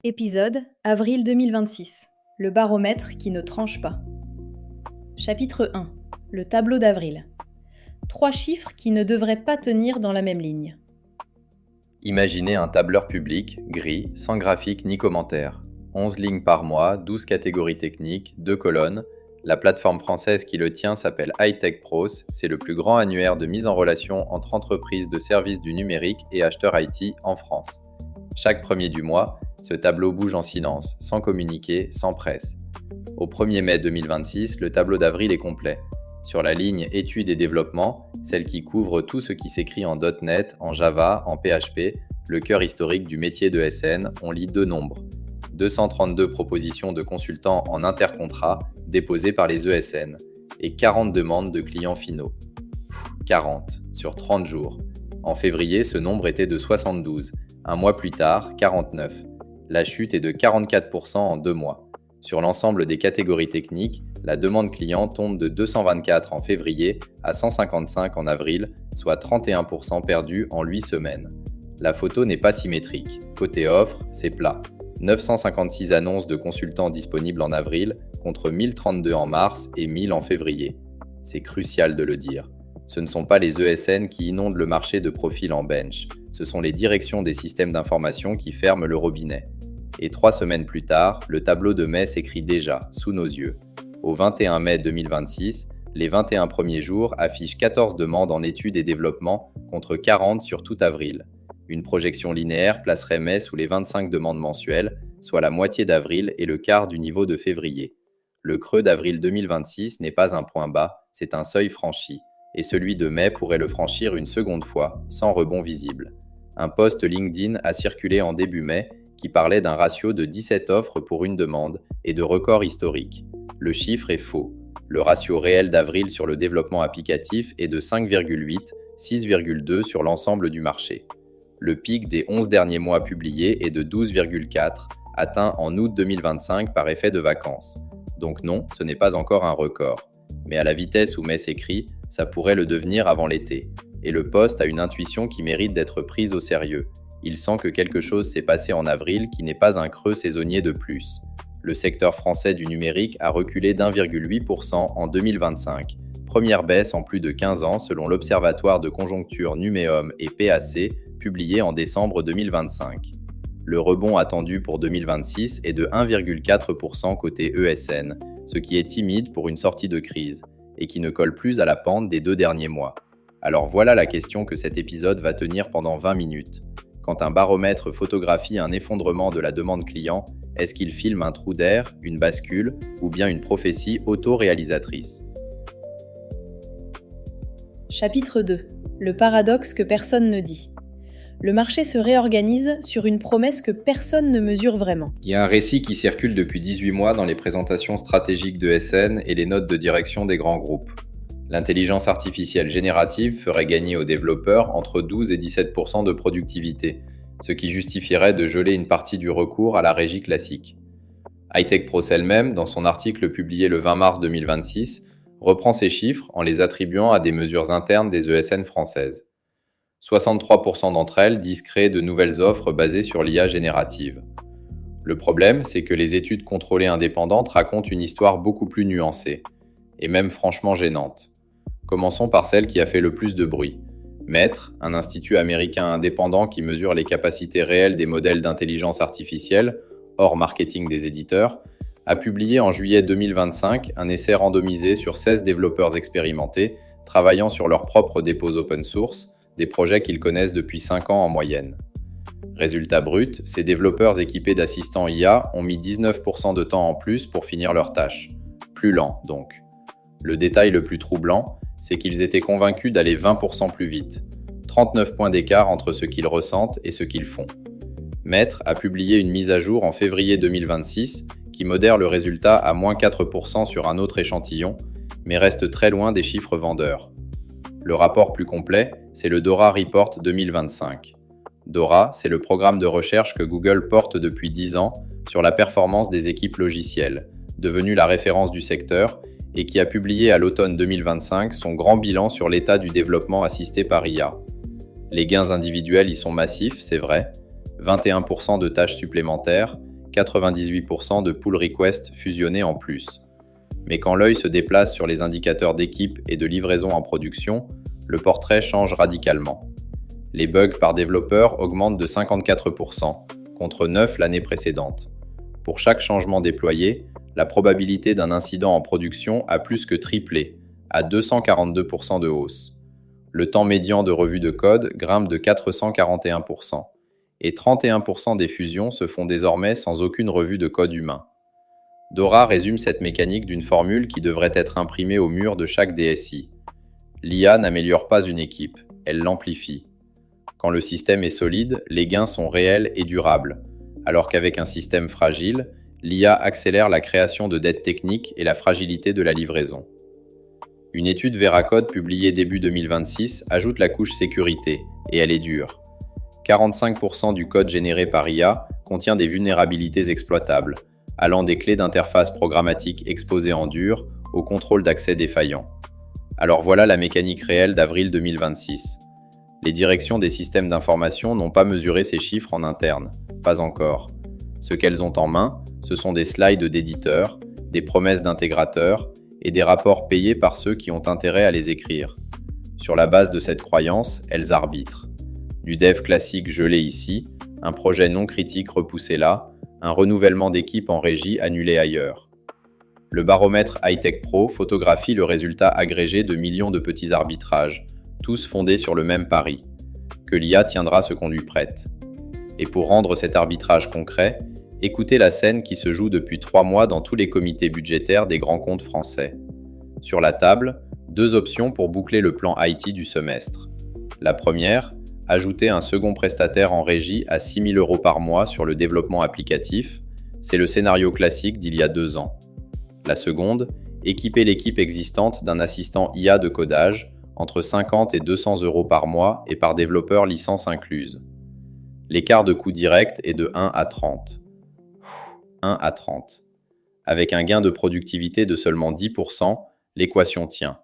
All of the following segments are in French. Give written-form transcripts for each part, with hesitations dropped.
Épisode avril 2026. Le baromètre qui ne tranche pas. Chapitre 1. Le tableau d'avril. 3 chiffres qui ne devraient pas tenir dans la même ligne. Imaginez un tableur public, gris, sans graphique ni commentaire. 11 lignes par mois, 12 catégories techniques, 2 colonnes. La plateforme française qui le tient s'appelle Hightech Pros, c'est le plus grand annuaire de mise en relation entre entreprises de services du numérique et acheteurs IT en France. Chaque premier du mois, ce tableau bouge en silence, sans communiquer, sans presse. Au 1er mai 2026, le tableau d'avril est complet. Sur la ligne études et développement, celle qui couvre tout ce qui s'écrit en .NET, en Java, en PHP, le cœur historique du métier de SN, on lit 2 nombres. 232 propositions de consultants en intercontrat déposées par les ESN et 40 demandes de clients finaux. 40 sur 30 jours. En février, ce nombre était de 72. Un mois plus tard, 49. La chute est de 44% en 2 mois. Sur l'ensemble des catégories techniques, la demande client tombe de 224 en février à 155 en avril, soit 31% perdu en 8 semaines. La photo n'est pas symétrique. Côté offre, c'est plat. 956 annonces de consultants disponibles en avril contre 1032 en mars et 1000 en février. C'est crucial de le dire. Ce ne sont pas les ESN qui inondent le marché de profils en bench. Ce sont les directions des systèmes d'information qui ferment le robinet. Et 3 semaines plus tard, le tableau de mai s'écrit déjà, sous nos yeux. Au 21 mai 2026, les 21 premiers jours affichent 14 demandes en études et développement contre 40 sur tout avril. Une projection linéaire placerait mai sous les 25 demandes mensuelles, soit la moitié d'avril et le quart du niveau de février. Le creux d'avril 2026 n'est pas un point bas, c'est un seuil franchi. Et celui de mai pourrait le franchir une seconde fois, sans rebond visible. Un post LinkedIn a circulé en début mai qui parlait d'un ratio de 17 offres pour une demande et de record historique. Le chiffre est faux. Le ratio réel d'avril sur le développement applicatif est de 5,8, 6,2 sur l'ensemble du marché. Le pic des 11 derniers mois publiés est de 12,4, atteint en août 2025 par effet de vacances. Donc non, ce n'est pas encore un record. Mais à la vitesse où mai s'écrit, ça pourrait le devenir avant l'été. Et le post a une intuition qui mérite d'être prise au sérieux. Il sent que quelque chose s'est passé en avril qui n'est pas un creux saisonnier de plus. Le secteur français du numérique a reculé d'1,8% en 2025. Première baisse en plus de 15 ans selon l'Observatoire de conjoncture Numéum et PAC, publié en décembre 2025. Le rebond attendu pour 2026 est de 1,4% côté ESN, ce qui est timide pour une sortie de crise, et qui ne colle plus à la pente des 2 derniers mois. Alors voilà la question que cet épisode va tenir pendant 20 minutes. Quand un baromètre photographie un effondrement de la demande client, est-ce qu'il filme un trou d'air, une bascule ou bien une prophétie auto-réalisatrice ? Chapitre 2. Le paradoxe que personne ne dit. Le marché se réorganise sur une promesse que personne ne mesure vraiment. Il y a un récit qui circule depuis 18 mois dans les présentations stratégiques de SN et les notes de direction des grands groupes. L'intelligence artificielle générative ferait gagner aux développeurs entre 12 et 17% de productivité, ce qui justifierait de geler une partie du recours à la régie classique. Hightech Pros elle-même, dans son article publié le 20 mars 2026, reprend ces chiffres en les attribuant à des mesures internes des ESN françaises. 63% d'entre elles disent créer de nouvelles offres basées sur l'IA générative. Le problème, c'est que les études contrôlées indépendantes racontent une histoire beaucoup plus nuancée, et même franchement gênante. Commençons par celle qui a fait le plus de bruit. Maître, un institut américain indépendant qui mesure les capacités réelles des modèles d'intelligence artificielle, hors marketing des éditeurs, a publié en juillet 2025 un essai randomisé sur 16 développeurs expérimentés, travaillant sur leurs propres dépôts open source, des projets qu'ils connaissent depuis 5 ans en moyenne. Résultat brut, ces développeurs équipés d'assistants IA ont mis 19% de temps en plus pour finir leurs tâches. Plus lent, donc. Le détail le plus troublant, c'est qu'ils étaient convaincus d'aller 20% plus vite. 39 points d'écart entre ce qu'ils ressentent et ce qu'ils font. Maître a publié une mise à jour en février 2026 qui modère le résultat à moins 4% sur un autre échantillon, mais reste très loin des chiffres vendeurs. Le rapport plus complet, c'est le Dora Report 2025. Dora, c'est le programme de recherche que Google porte depuis 10 ans sur la performance des équipes logicielles, devenue la référence du secteur, et qui a publié à l'automne 2025 son grand bilan sur l'état du développement assisté par IA. Les gains individuels y sont massifs, c'est vrai, 21% de tâches supplémentaires, 98% de pull requests fusionnés en plus. Mais quand l'œil se déplace sur les indicateurs d'équipe et de livraison en production, le portrait change radicalement. Les bugs par développeur augmentent de 54%, contre 9 l'année précédente. Pour chaque changement déployé, la probabilité d'un incident en production a plus que triplé, à 242% de hausse. Le temps médian de revue de code grimpe de 441%, et 31% des fusions se font désormais sans aucune revue de code humain. Dora résume cette mécanique d'une formule qui devrait être imprimée au mur de chaque DSI. L'IA n'améliore pas une équipe, elle l'amplifie. Quand le système est solide, les gains sont réels et durables, alors qu'avec un système fragile, l'IA accélère la création de dettes techniques et la fragilité de la livraison. Une étude Veracode publiée début 2026 ajoute la couche sécurité, et elle est dure. 45% du code généré par IA contient des vulnérabilités exploitables, allant des clés d'interface programmatique exposées en dur au contrôle d'accès défaillant. Alors voilà la mécanique réelle d'avril 2026. Les directions des systèmes d'information n'ont pas mesuré ces chiffres en interne, pas encore. Ce qu'elles ont en main, ce sont des slides d'éditeurs, des promesses d'intégrateurs et des rapports payés par ceux qui ont intérêt à les écrire. Sur la base de cette croyance, elles arbitrent. Du dev classique gelé ici, un projet non critique repoussé là, un renouvellement d'équipe en régie annulé ailleurs. Le baromètre Hightech Pro photographie le résultat agrégé de millions de petits arbitrages, tous fondés sur le même pari, que l'IA tiendra ce qu'on lui prête. Et pour rendre cet arbitrage concret, écoutez la scène qui se joue depuis 3 mois dans tous les comités budgétaires des grands comptes français. Sur la table, 2 options pour boucler le plan IT du semestre. La première, ajouter un second prestataire en régie à 6 000 € par mois sur le développement applicatif, c'est le scénario classique d'il y a 2 ans. La seconde, équiper l'équipe existante d'un assistant IA de codage, entre 50 et 200 € par mois et par développeur licence incluse. L'écart de coût direct est de 1 à 30. 1 à 30. Avec un gain de productivité de seulement 10%, l'équation tient.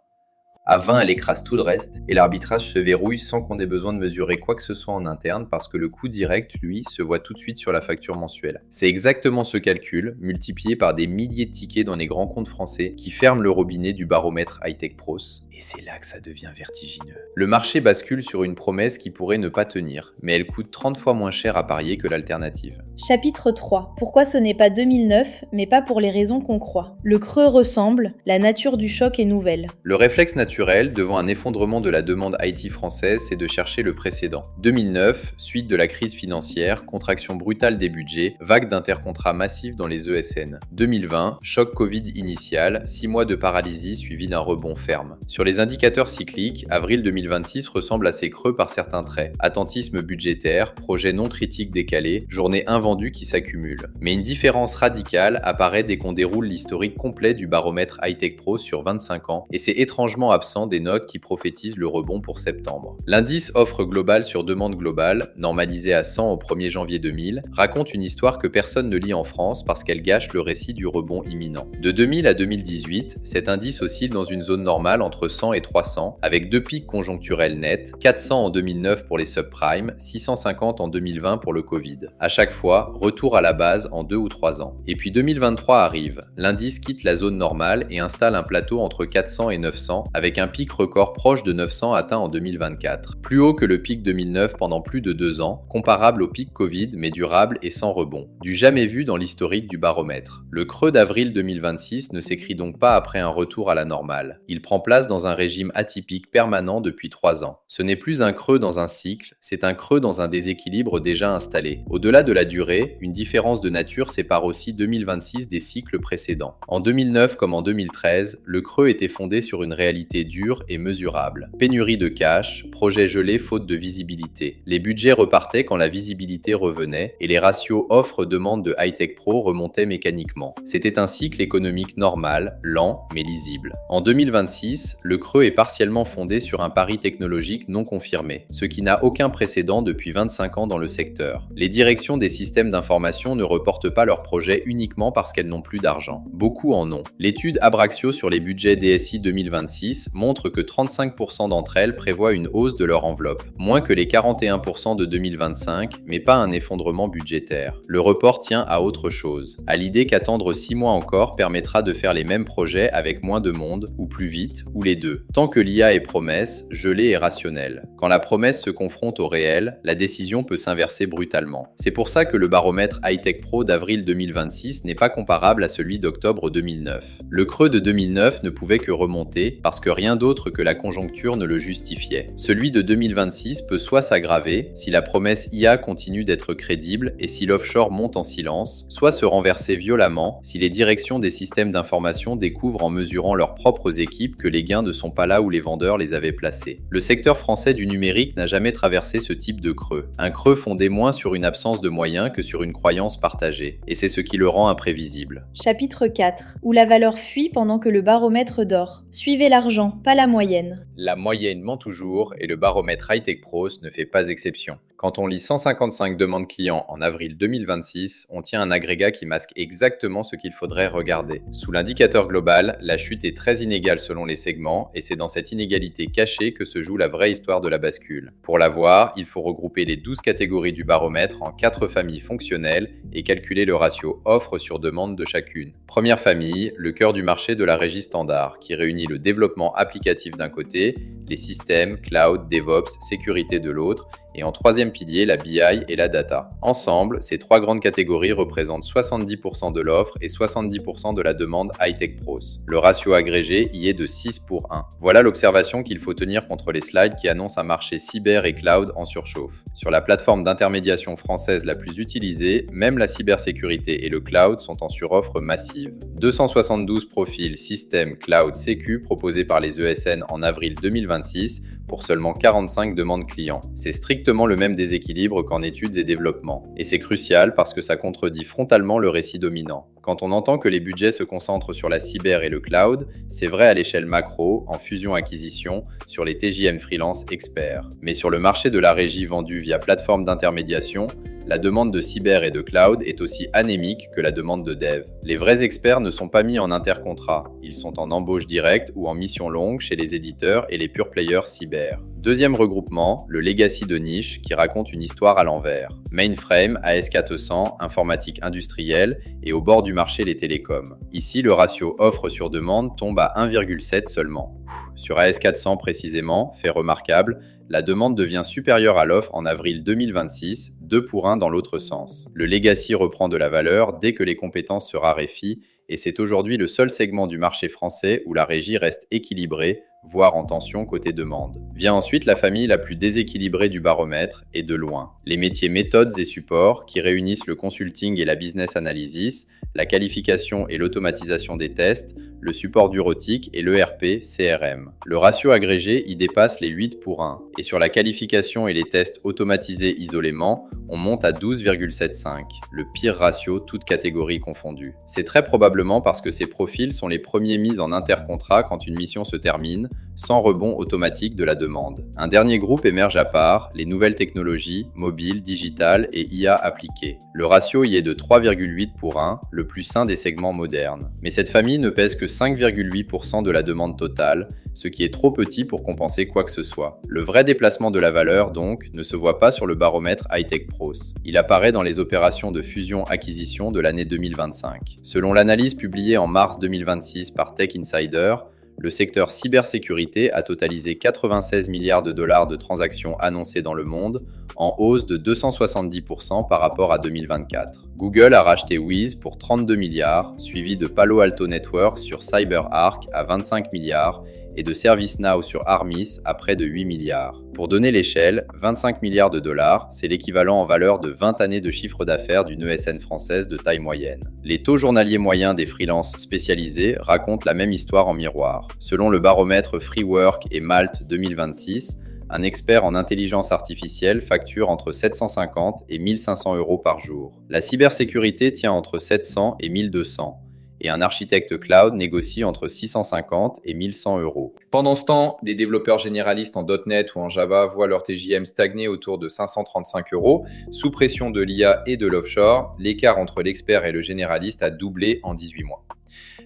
À 20, elle écrase tout le reste et l'arbitrage se verrouille sans qu'on ait besoin de mesurer quoi que ce soit en interne parce que le coût direct, lui, se voit tout de suite sur la facture mensuelle. C'est exactement ce calcul, multiplié par des milliers de tickets dans les grands comptes français, qui ferment le robinet du baromètre Hightech Pros. Et c'est là que ça devient vertigineux. Le marché bascule sur une promesse qui pourrait ne pas tenir, mais elle coûte 30 fois moins cher à parier que l'alternative. Chapitre 3. Pourquoi ce n'est pas 2009, mais pas pour les raisons qu'on croit. Le creux ressemble, la nature du choc est nouvelle. Le réflexe naturel devant un effondrement de la demande IT française, c'est de chercher le précédent. 2009, suite de la crise financière, contraction brutale des budgets, vague d'intercontrats massifs dans les ESN. 2020, choc Covid initial, 6 mois de paralysie suivi d'un rebond ferme. Sur les indicateurs cycliques, avril 2026 ressemble à ces creux par certains traits. Attentisme budgétaire, projets non critiques décalés, journées invendues qui s'accumulent. Mais une différence radicale apparaît dès qu'on déroule l'historique complet du baromètre Hightech Pro sur 25 ans, et c'est étrangement absent des notes qui prophétisent le rebond pour septembre. L'indice offre global sur demande globale, normalisé à 100 au 1er janvier 2000, raconte une histoire que personne ne lit en France parce qu'elle gâche le récit du rebond imminent. De 2000 à 2018, cet indice oscille dans une zone normale entre 100 et 300, avec 2 pics conjoncturels nets, 400 en 2009 pour les subprimes, 650 en 2020 pour le Covid. À chaque fois, retour à la base en 2 ou 3 ans. Et puis 2023 arrive, l'indice quitte la zone normale et installe un plateau entre 400 et 900, avec un pic record proche de 900 atteint en 2024. Plus haut que le pic 2009 pendant plus de 2 ans, comparable au pic Covid mais durable et sans rebond. Du jamais vu dans l'historique du baromètre. Le creux d'avril 2026 ne s'écrit donc pas après un retour à la normale. Il prend place dans un régime atypique permanent depuis 3 ans. Ce n'est plus un creux dans un cycle, c'est un creux dans un déséquilibre déjà installé. Au-delà de la durée, une différence de nature sépare aussi 2026 des cycles précédents. En 2009 comme en 2013, le creux était fondé sur une réalité dure et mesurable. Pénurie de cash, projet gelé faute de visibilité. Les budgets repartaient quand la visibilité revenait et les ratios offre-demande de Hightech Pro remontaient mécaniquement. C'était un cycle économique normal, lent mais lisible. En 2026, le le creux est partiellement fondé sur un pari technologique non confirmé, ce qui n'a aucun précédent depuis 25 ans dans le secteur. Les directions des systèmes d'information ne reportent pas leurs projets uniquement parce qu'elles n'ont plus d'argent. Beaucoup en ont. L'étude Abraxio sur les budgets DSI 2026 montre que 35% d'entre elles prévoient une hausse de leur enveloppe, moins que les 41% de 2025, mais pas un effondrement budgétaire. Le report tient à autre chose, à l'idée qu'attendre 6 mois encore permettra de faire les mêmes projets avec moins de monde, ou plus vite, ou les deux. Tant que l'IA est promesse, gelée et rationnelle. Quand la promesse se confronte au réel, la décision peut s'inverser brutalement. C'est pour ça que le baromètre Hightech Pro d'avril 2026 n'est pas comparable à celui d'octobre 2009. Le creux de 2009 ne pouvait que remonter parce que rien d'autre que la conjoncture ne le justifiait. Celui de 2026 peut soit s'aggraver si la promesse IA continue d'être crédible et si l'offshore monte en silence, soit se renverser violemment si les directions des systèmes d'information découvrent en mesurant leurs propres équipes que les gains ne sont pas là où les vendeurs les avaient placés. Le secteur français du numérique n'a jamais traversé ce type de creux. Un creux fondé moins sur une absence de moyens que sur une croyance partagée. Et c'est ce qui le rend imprévisible. Chapitre 4. Où la valeur fuit pendant que le baromètre dort. Suivez l'argent, pas la moyenne. La moyenne ment toujours et le baromètre Hightech Pros ne fait pas exception. Quand on lit 155 demandes clients en avril 2026, on tient un agrégat qui masque exactement ce qu'il faudrait regarder. Sous l'indicateur global, la chute est très inégale selon les segments et c'est dans cette inégalité cachée que se joue la vraie histoire de la bascule. Pour la voir, il faut regrouper les 12 catégories du baromètre en 4 familles fonctionnelles et calculer le ratio offre sur demande de chacune. Première famille, le cœur du marché de la régie standard, qui réunit le développement applicatif d'un côté, les systèmes, cloud, DevOps, sécurité de l'autre, et en troisième pilier, la BI et la data. Ensemble, ces 3 grandes catégories représentent 70% de l'offre et 70% de la demande Hightech Pros. Le ratio agrégé y est de 6 pour 1. Voilà l'observation qu'il faut tenir contre les slides qui annoncent un marché cyber et cloud en surchauffe. Sur la plateforme d'intermédiation française la plus utilisée, même la cybersécurité et le cloud sont en suroffre massive. 272 profils système, cloud, sécu proposés par les ESN en avril 2026 pour seulement 45 demandes clients. C'est strictement le même déséquilibre qu'en études et développement. Et c'est crucial parce que ça contredit frontalement le récit dominant. Quand on entend que les budgets se concentrent sur la cyber et le cloud, c'est vrai à l'échelle macro, en fusion-acquisition, sur les TJM freelance experts. Mais sur le marché de la régie vendue via plateforme d'intermédiation, la demande de cyber et de cloud est aussi anémique que la demande de dev. Les vrais experts ne sont pas mis en intercontrat, ils sont en embauche directe ou en mission longue chez les éditeurs et les pure players cyber. Deuxième regroupement, le legacy de niche qui raconte une histoire à l'envers. Mainframe, AS400, informatique industrielle et au bord du marché les télécoms. Ici, le ratio offre sur demande tombe à 1,7 seulement. Sur AS400 précisément, fait remarquable, la demande devient supérieure à l'offre en avril 2026, 2 pour 1 dans l'autre sens. Le legacy reprend de la valeur dès que les compétences se raréfient et c'est aujourd'hui le seul segment du marché français où la régie reste équilibrée, voire en tension côté demande. Vient ensuite la famille la plus déséquilibrée du baromètre, et de loin. Les métiers méthodes et supports qui réunissent le consulting et la business analysis, la qualification et l'automatisation des tests, le support bureautique et l'ERP CRM. Le ratio agrégé y dépasse les 8 pour 1. Et sur la qualification et les tests automatisés isolément, on monte à 12,75, le pire ratio toutes catégories confondues. C'est très probablement parce que ces profils sont les premiers mis en intercontrat quand une mission se termine, sans rebond automatique de la demande. Un dernier groupe émerge à part, les nouvelles technologies, mobiles, digitales et IA appliquées. Le ratio y est de 3,8 pour 1, le plus sain des segments modernes. Mais cette famille ne pèse que 5,8% de la demande totale, ce qui est trop petit pour compenser quoi que ce soit. Le vrai déplacement de la valeur, donc, ne se voit pas sur le baromètre Hightech Pros. Il apparaît dans les opérations de fusion-acquisition de l'année 2025. Selon l'analyse publiée en mars 2026 par Tech Insider, le secteur cybersécurité a totalisé 96 milliards de dollars de transactions annoncées dans le monde, en hausse de 270% par rapport à 2024. Google a racheté Wiz pour 32 milliards, suivi de Palo Alto Networks sur CyberArk à 25 milliards et de ServiceNow sur Armis à près de 8 milliards. Pour donner l'échelle, 25 milliards de dollars, c'est l'équivalent en valeur de 20 années de chiffre d'affaires d'une ESN française de taille moyenne. Les taux journaliers moyens des freelances spécialisés racontent la même histoire en miroir. Selon le baromètre Freework et Malte 2026, un expert en intelligence artificielle facture entre 750 et 1500 € par jour. La cybersécurité tient entre 700 et 1200. et un architecte cloud négocie entre 650 et 1100 euros. Pendant ce temps, des développeurs généralistes en .NET ou en Java voient leur TJM stagner autour de 535 euros. Sous pression de l'IA et de l'offshore, l'écart entre l'expert et le généraliste a doublé en 18 mois.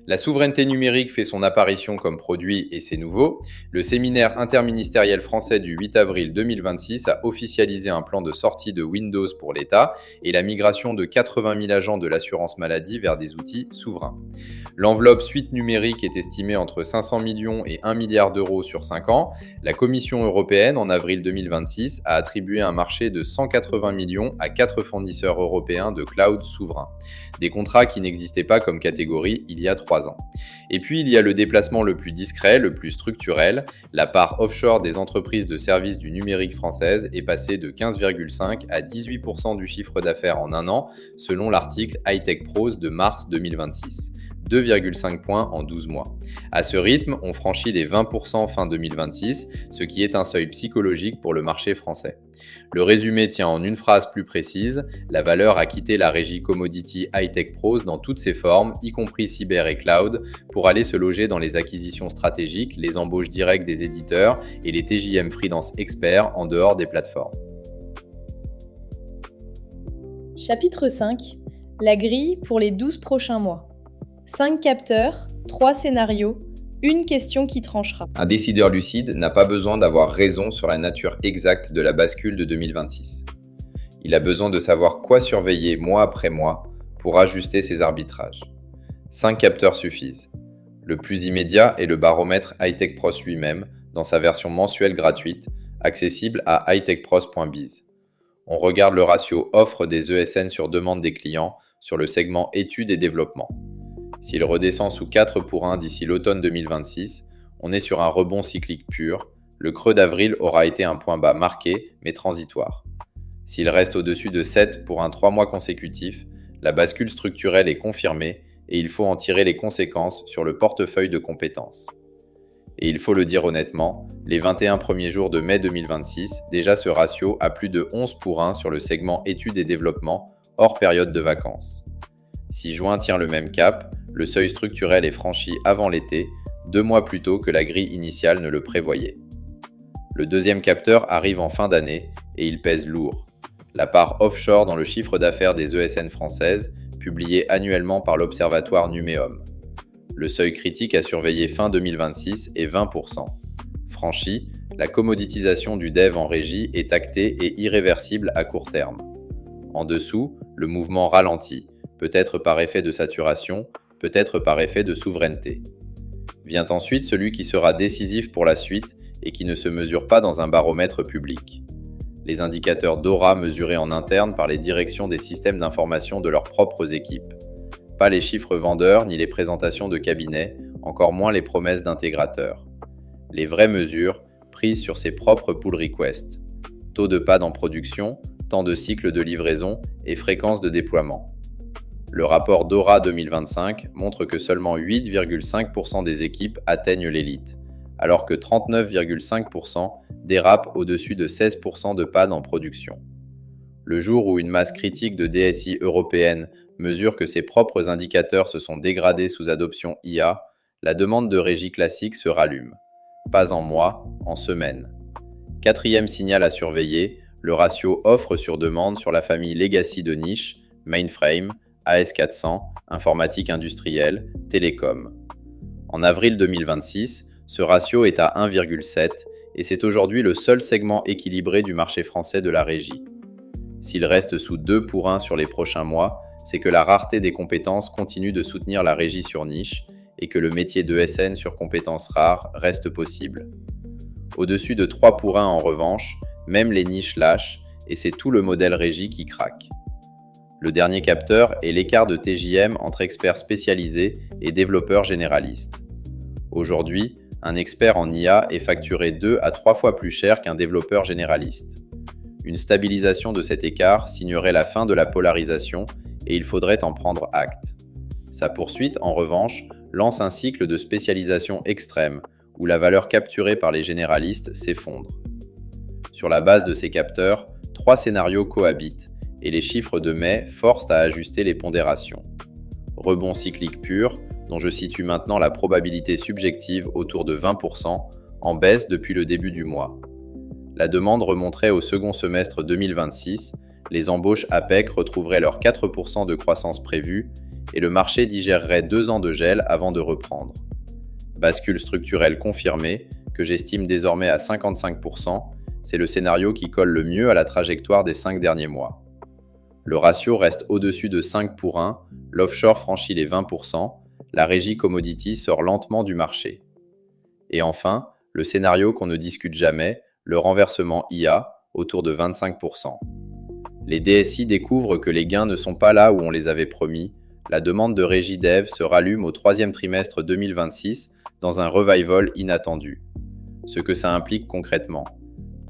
La souveraineté numérique fait son apparition comme produit et c'est nouveau. Le séminaire interministériel français du 8 avril 2026 a officialisé un plan de sortie de Windows pour l'État et la migration de 80 000 agents de l'assurance maladie vers des outils souverains. L'enveloppe suite numérique est estimée entre 500 millions et 1 milliard d'euros sur 5 ans. La Commission européenne, en avril 2026, a attribué un marché de 180 millions à 4 fournisseurs européens de cloud souverains. Des contrats qui n'existaient pas comme catégorie il y a 3 ans. Et puis il y a le déplacement le plus discret, le plus structurel. La part offshore des entreprises de services du numérique françaises est passée de 15,5 à 18% du chiffre d'affaires en un an, selon l'article High-Tech Pros de mars 2026. 2,5 points en 12 mois. À ce rythme, on franchit les 20% fin 2026, ce qui est un seuil psychologique pour le marché français. Le résumé tient en une phrase plus précise, la valeur a quitté la régie commodity High-Tech Pros dans toutes ses formes, y compris cyber et cloud, pour aller se loger dans les acquisitions stratégiques, les embauches directes des éditeurs et les TJM freelance experts en dehors des plateformes. Chapitre 5. La grille pour les 12 prochains mois. 5 capteurs, 3 scénarios, une question qui tranchera. Un décideur lucide n'a pas besoin d'avoir raison sur la nature exacte de la bascule de 2026. Il a besoin de savoir quoi surveiller mois après mois pour ajuster ses arbitrages. 5 capteurs suffisent. Le plus immédiat est le baromètre High-Tech Pros lui-même, dans sa version mensuelle gratuite, accessible à hightechpros.biz. On regarde le ratio offre des ESN sur demande des clients sur le segment études et développement. S'il redescend sous 4 pour 1 d'ici l'automne 2026, on est sur un rebond cyclique pur. Le creux d'avril aura été un point bas marqué, mais transitoire. S'il reste au-dessus de 7 pour un 3 mois consécutif, la bascule structurelle est confirmée et il faut en tirer les conséquences sur le portefeuille de compétences. Et il faut le dire honnêtement, les 21 premiers jours de mai 2026, déjà ce ratio a plus de 11 pour 1 sur le segment études et développement, hors période de vacances. Si juin tient le même cap, le seuil structurel est franchi avant l'été, 2 mois plus tôt que la grille initiale ne le prévoyait. Le deuxième capteur arrive en fin d'année et il pèse lourd. La part offshore dans le chiffre d'affaires des ESN françaises, publié annuellement par l'Observatoire Numéum. Le seuil critique à surveiller fin 2026 est 20%. Franchi, la commoditisation du dev en régie est actée et irréversible à court terme. En dessous, le mouvement ralentit, peut-être par effet de saturation, peut-être par effet de souveraineté. Vient ensuite celui qui sera décisif pour la suite et qui ne se mesure pas dans un baromètre public. Les indicateurs DORA mesurés en interne par les directions des systèmes d'information de leurs propres équipes. Pas les chiffres vendeurs ni les présentations de cabinets, encore moins les promesses d'intégrateurs. Les vraies mesures prises sur ses propres pull requests. Taux de PAD en production, temps de cycle de livraison et fréquence de déploiement. Le rapport DORA 2025 montre que seulement 8,5% des équipes atteignent l'élite, alors que 39,5% dérapent au-dessus de 16% de PAD en production. Le jour où une masse critique de DSI européenne mesure que ses propres indicateurs se sont dégradés sous adoption IA, la demande de régie classique se rallume. Pas en mois, en semaines. Quatrième signal à surveiller, le ratio offre sur demande sur la famille Legacy de niche, Mainframe, AS400, informatique industrielle, télécom. En avril 2026, ce ratio est à 1,7 et c'est aujourd'hui le seul segment équilibré du marché français de la régie. S'il reste sous 2 pour 1 sur les prochains mois, c'est que la rareté des compétences continue de soutenir la régie sur niche et que le métier de SN sur compétences rares reste possible. Au-dessus de 3 pour 1 en revanche, même les niches lâchent et c'est tout le modèle régie qui craque. Le dernier capteur est l'écart de TJM entre experts spécialisés et développeurs généralistes. Aujourd'hui, un expert en IA est facturé 2 à 3 fois plus cher qu'un développeur généraliste. Une stabilisation de cet écart signerait la fin de la polarisation et il faudrait en prendre acte. Sa poursuite, en revanche, lance un cycle de spécialisation extrême où la valeur capturée par les généralistes s'effondre. Sur la base de ces capteurs, 3 scénarios cohabitent et les chiffres de mai forcent à ajuster les pondérations. Rebond cyclique pur, dont je situe maintenant la probabilité subjective autour de 20%, en baisse depuis le début du mois. La demande remonterait au second semestre 2026, les embauches APEC retrouveraient leurs 4% de croissance prévue et le marché digérerait 2 ans de gel avant de reprendre. Bascule structurelle confirmée, que j'estime désormais à 55%, c'est le scénario qui colle le mieux à la trajectoire des 5 derniers mois. Le ratio reste au-dessus de 5 pour 1, l'offshore franchit les 20%, la régie commodity sort lentement du marché. Et enfin, le scénario qu'on ne discute jamais, le renversement IA, autour de 25%. Les DSI découvrent que les gains ne sont pas là où on les avait promis, la demande de régie dev se rallume au 3e trimestre 2026 dans un revival inattendu. Ce que ça implique concrètement.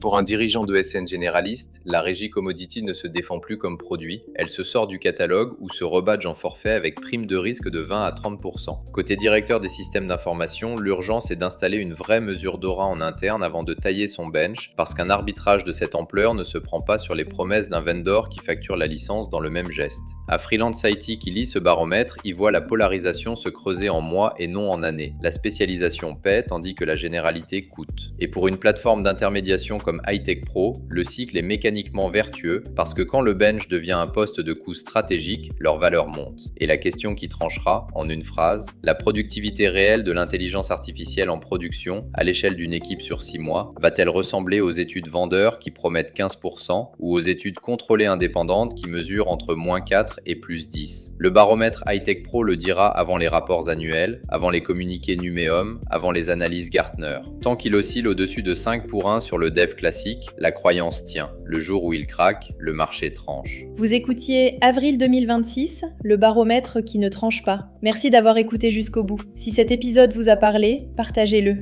Pour un dirigeant de SN généraliste, la régie commodity ne se défend plus comme produit, elle se sort du catalogue ou se rebadge en forfait avec prime de risque de 20 à 30%. Côté directeur des systèmes d'information, l'urgence est d'installer une vraie mesure d'aura en interne avant de tailler son bench, parce qu'un arbitrage de cette ampleur ne se prend pas sur les promesses d'un vendor qui facture la licence dans le même geste. À Freelance IT qui lit ce baromètre, y voit la polarisation se creuser en mois et non en années. La spécialisation paie tandis que la généralité coûte. Et pour une plateforme d'intermédiation comme Hightech Pro, le cycle est mécaniquement vertueux parce que quand le bench devient un poste de coût stratégique, leur valeur monte. Et la question qui tranchera, en une phrase, la productivité réelle de l'intelligence artificielle en production à l'échelle d'une équipe sur 6 mois va-t-elle ressembler aux études vendeurs qui promettent 15% ou aux études contrôlées indépendantes qui mesurent entre -4 et +10? Le baromètre Hightech Pro le dira avant les rapports annuels, avant les communiqués Numéum, avant les analyses Gartner. Tant qu'il oscille au-dessus de 5 pour 1 sur le dev classique, la croyance tient. Le jour où il craque, le marché tranche. Vous écoutiez Avril 2026, le baromètre qui ne tranche pas. Merci d'avoir écouté jusqu'au bout. Si cet épisode vous a parlé, partagez-le.